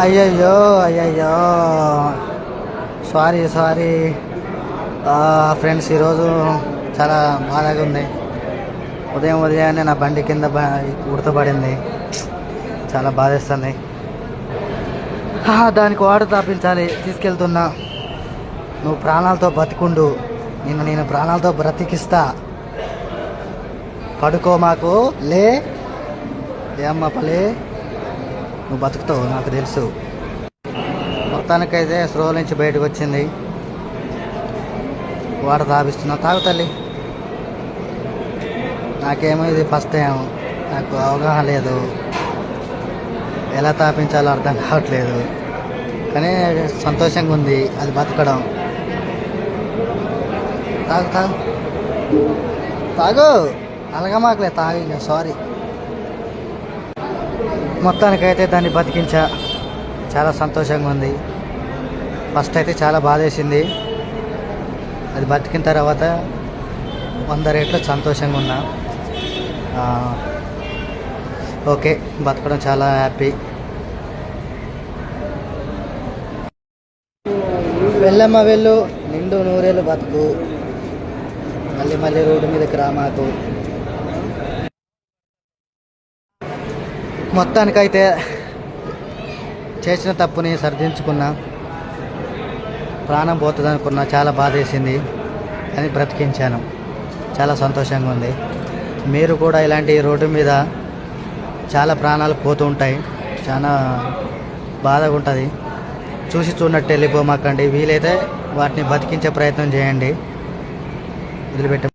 అయ్యయ్యో అయ్యయ్యో, sorry sorry friends. ఈరోజు చాలా బాధగా ఉంది. ఉదయాన్నే నా బండి కింద ఉడతపడింది. చాలా బాధేస్తుంది. దానికి వాటర్ తాపించాలి, తీసుకెళ్తున్నా. నువ్వు ప్రాణాలతో బతికుండు, నేను ప్రాణాలతో బ్రతికిస్తా. పడుకో మాకు, లే అమ్మ పలే, నువ్వు బతుకుతావు నాకు తెలుసు. మొత్తానికైతే స్లో నుంచి బయటకు వచ్చింది. వాటర్ తాపిస్తున్నా, తాగు తల్లి. నాకేమో ఇది ఫస్ట్ టైం, నాకు అవగాహన లేదు, ఎలా తాపించాలో అర్థం కావట్లేదు. కానీ సంతోషంగా ఉంది అది బతకడం. తాగు తాగు తాగు, అలగమాకలే, తాగు ఇంకా. సారీ. మొత్తానికైతే దాన్ని బతికించా, చాలా సంతోషంగా ఉంది. ఫస్ట్ అయితే చాలా బాధేసింది, అది బతికిన తర్వాత 100 రెట్లు సంతోషంగా ఉన్నా. ఓకే, బతకడం చాలా హ్యాపీ. వెళ్ళమ్మ వెళ్ళు, నిండు నూరేళ్ళు బతుకు, మళ్ళీ మళ్ళీ రోడ్డు మీదకి రా మాకు. మొత్తానికైతే చేసిన తప్పుని సరిదించుకున్నా. ప్రాణం పోతుంది అనుకున్నా, చాలా బాధేసింది, అని బ్రతికించాను. చాలా సంతోషంగా ఉంది. మీరు కూడా ఇలాంటి రోడ్డు మీద చాలా ప్రాణాలు పోతూ ఉంటాయి, చాలా బాధగా ఉంటుంది. చూసి చూడనట్టు వెళ్ళిపోమాకండి. వీలైతే వాటిని బతికించే ప్రయత్నం చేయండి. వదిలిపెట్ట